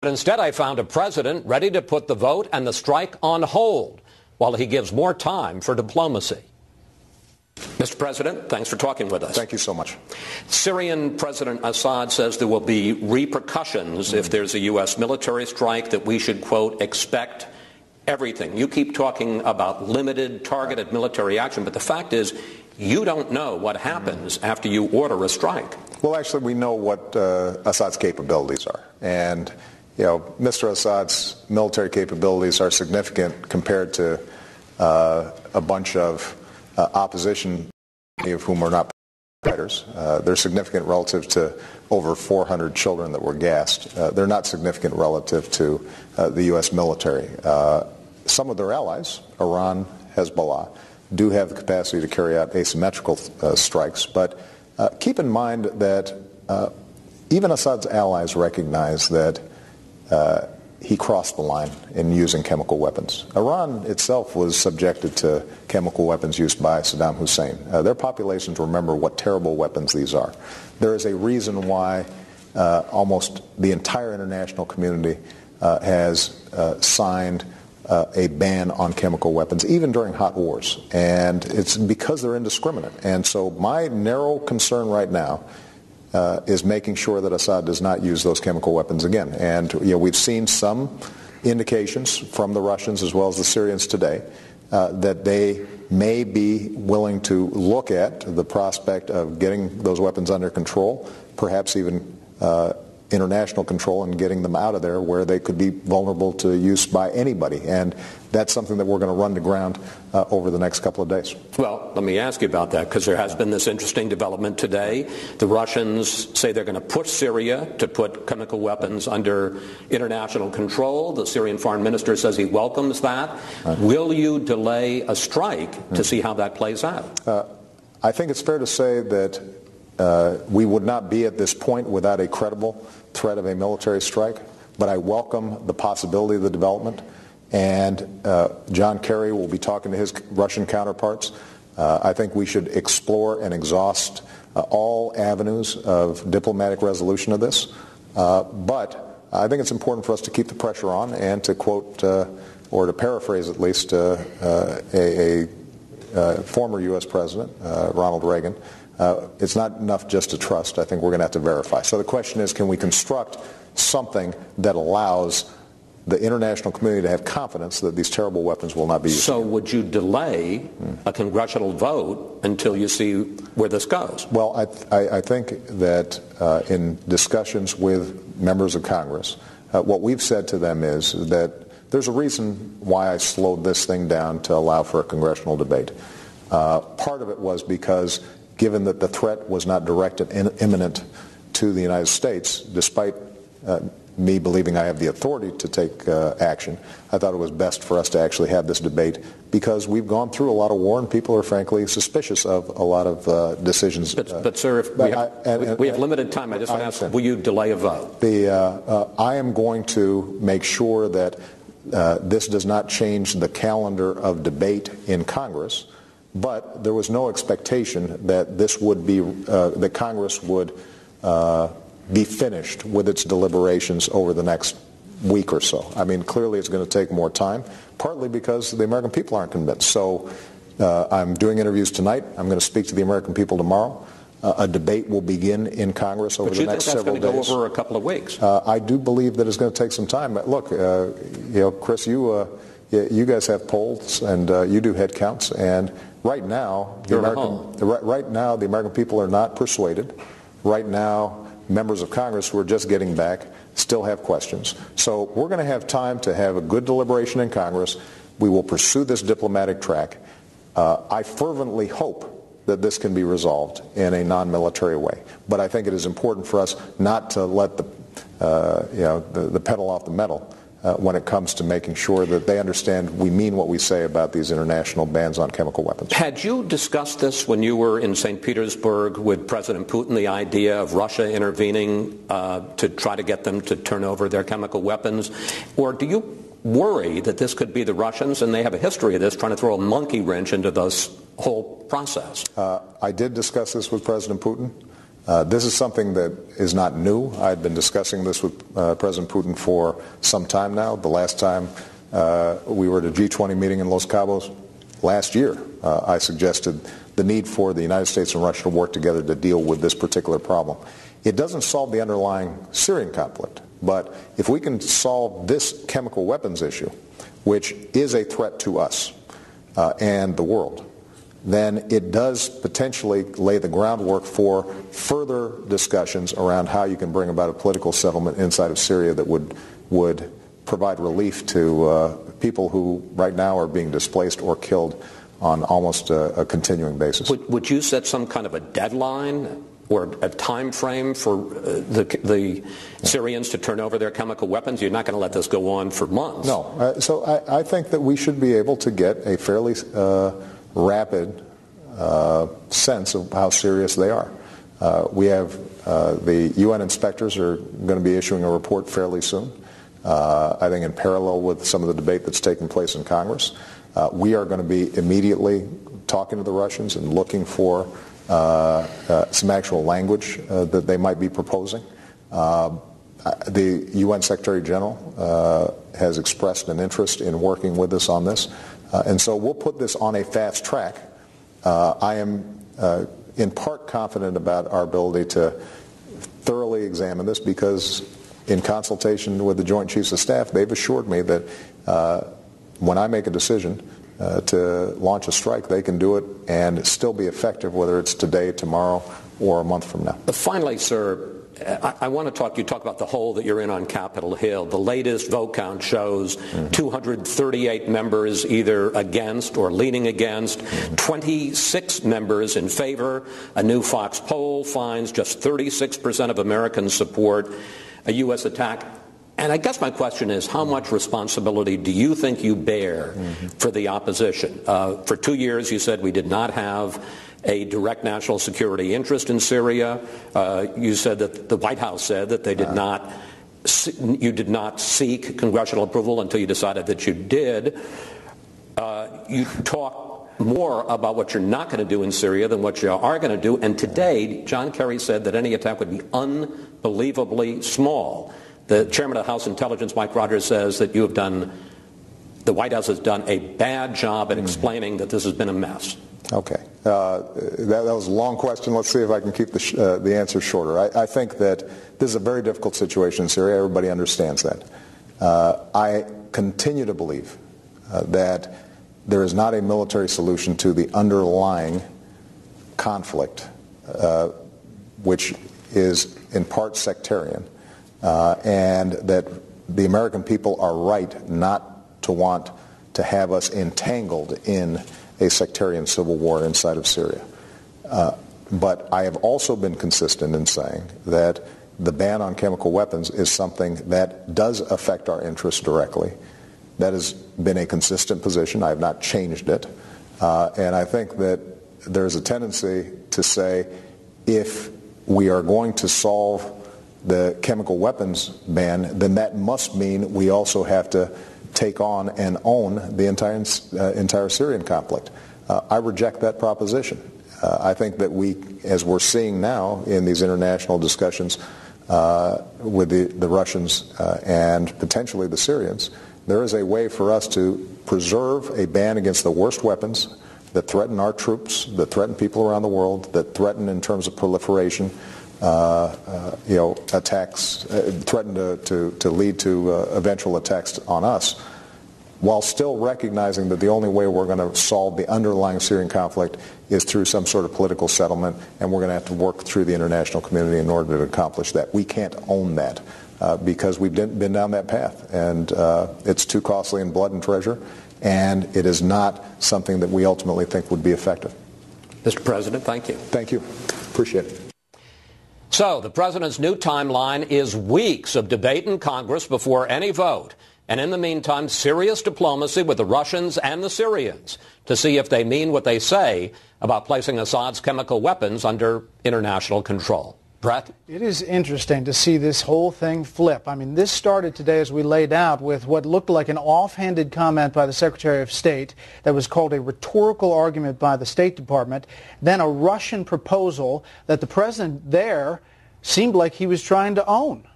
But instead, I found a president ready to put the vote and the strike on hold while he gives more time for diplomacy. Mr. President, thanks for talking with us. Thank you so much. Syrian President Assad says there will be repercussions if there's a U.S. military strike, that we should, quote, expect everything. You keep talking about limited, targeted military action, but the fact is you don't know what happens after you order a strike. Well, actually, we know what Assad's capabilities are. And, you know, Mr. Assad's military capabilities are significant compared to a bunch of opposition, many of whom are not fighters. They're significant relative to over 400 children that were gassed. They're not significant relative to the U.S. military. Some of their allies, Iran, Hezbollah, do have the capacity to carry out asymmetrical strikes. But keep in mind that even Assad's allies recognize that he crossed the line in using chemical weapons. Iran itself was subjected to chemical weapons used by Saddam Hussein. Their populations remember what terrible weapons these are. There is a reason why almost the entire international community has signed a ban on chemical weapons, even during hot wars. And it's because they're indiscriminate. And so my narrow concern right now is making sure that Assad does not use those chemical weapons again. And we've seen some indications from the Russians as well as the Syrians today that they may be willing to look at the prospect of getting those weapons under control, perhaps even international control, and getting them out of there where they could be vulnerable to use by anybody. And that's something that we're going to run to ground over the next couple of days. Well, let me ask you about that, because there has been this interesting development today. The Russians say they're going to push Syria to put chemical weapons under international control. The Syrian foreign minister says he welcomes that. Will you delay a strike to see how that plays out? I think it's fair to say that we would not be at this point without a credible threat of a military strike, but I welcome the possibility of the development. And John Kerry will be talking to his Russian counterparts. I think we should explore and exhaust all avenues of diplomatic resolution of this. But I think it's important for us to keep the pressure on and to quote, or to paraphrase at least, a former U.S. President, Ronald Reagan, it's not enough just to trust. I think we're going to have to verify. So the question is, can we construct something that allows the international community to have confidence that these terrible weapons will not be used? So would you delay a congressional vote until you see where this goes? Well, I think that in discussions with members of Congress, what we've said to them is that there's a reason why I slowed this thing down to allow for a congressional debate. Part of it was because given that the threat was not directed and imminent to the United States, despite me believing I have the authority to take action, I thought it was best for us to actually have this debate because we've gone through a lot of war and people are frankly suspicious of a lot of decisions. But sir, if we have limited time, I just want to ask, will you delay a vote? I am going to make sure that this does not change the calendar of debate in Congress, but there was no expectation that this would be, that Congress would be finished with its deliberations over the next week or so. I mean, clearly it's going to take more time, partly because the American people aren't convinced. So I'm doing interviews tonight. I'm going to speak to the American people tomorrow. A debate will begin in Congress over the next several days. But you think that's going to go over a couple of weeks? I do believe that it's going to take some time. Look, Chris, you guys have polls and you do head counts, and right now the American people are not persuaded. Right now, members of Congress who are just getting back still have questions. So we're going to have time to have a good deliberation in Congress. We will pursue this diplomatic track. I fervently hope that this can be resolved in a non-military way. But I think it is important for us not to let the pedal off the metal when it comes to making sure that they understand we mean what we say about these international bans on chemical weapons. Had you discussed this when you were in St. Petersburg with President Putin, the idea of Russia intervening to try to get them to turn over their chemical weapons? Or do you worry that this could be the Russians, and they have a history of this, trying to throw a monkey wrench into this whole process? I did discuss this with President Putin. This is something that is not new. I've been discussing this with President Putin for some time now. The last time we were at a G20 meeting in Los Cabos last year, I suggested the need for the United States and Russia to work together to deal with this particular problem. It doesn't solve the underlying Syrian conflict, but if we can solve this chemical weapons issue, which is a threat to us and the world, then it does potentially lay the groundwork for further discussions around how you can bring about a political settlement inside of Syria that would provide relief to people who right now are being displaced or killed on almost a continuing basis. Would you set some kind of a deadline or a time frame for the Syrians to turn over their chemical weapons? You're not going to let this go on for months. No. So I think that we should be able to get a fairly rapid sense of how serious they are. We have the UN inspectors are going to be issuing a report fairly soon, I think in parallel with some of the debate that's taking place in Congress. We are going to be immediately talking to the Russians and looking for some actual language that they might be proposing. The UN Secretary General has expressed an interest in working with us on this. And so we'll put this on a fast track. I am in part confident about our ability to thoroughly examine this because in consultation with the Joint Chiefs of Staff, they've assured me that when I make a decision to launch a strike, they can do it and still be effective, whether it's today, tomorrow, or a month from now. Finally, sir, I want to you talk about the hole that you're in on Capitol Hill. The latest vote count shows 238 members either against or leaning against, 26 members in favor. A new Fox poll finds just 36% of Americans support a U.S. attack. And I guess my question is, how much responsibility do you think you bear for the opposition? For 2 years, you said we did not have a direct national security interest in Syria. You said that the White House said that they did not. You did not seek congressional approval until you decided that you did. You talk more about what you're not going to do in Syria than what you are going to do. And today, John Kerry said that any attack would be unbelievably small. The chairman of the House Intelligence, Mike Rogers, says that the White House has done a bad job at explaining that this has been a mess. Okay. That was a long question. Let's see if I can keep the answer shorter. I think that this is a very difficult situation in Syria. Everybody understands that. I continue to believe that there is not a military solution to the underlying conflict, which is in part sectarian, and that the American people are right not to want to have us entangled in a sectarian civil war inside of Syria. But I have also been consistent in saying that the ban on chemical weapons is something that does affect our interests directly. That has been a consistent position. I have not changed it. And I think that there's a tendency to say if we are going to solve the chemical weapons ban, then that must mean we also have to take on and own the entire Syrian conflict. I reject that proposition. I think that we, as we're seeing now in these international discussions with the Russians and potentially the Syrians, there is a way for us to preserve a ban against the worst weapons that threaten our troops, that threaten people around the world, that threaten in terms of proliferation, attacks, threaten to lead to eventual attacks on us, while still recognizing that the only way we're going to solve the underlying Syrian conflict is through some sort of political settlement, and we're going to have to work through the international community in order to accomplish that. We can't own that because we've been down that path, and it's too costly in blood and treasure, and it is not something that we ultimately think would be effective. Mr. President, thank you. Thank you. Appreciate it. So the president's new timeline is weeks of debate in Congress before any vote. And in the meantime, serious diplomacy with the Russians and the Syrians to see if they mean what they say about placing Assad's chemical weapons under international control. Brett? It is interesting to see this whole thing flip. I mean, this started today, as we laid out, with what looked like an offhanded comment by the Secretary of State that was called a rhetorical argument by the State Department, then a Russian proposal that the president there seemed like he was trying to own.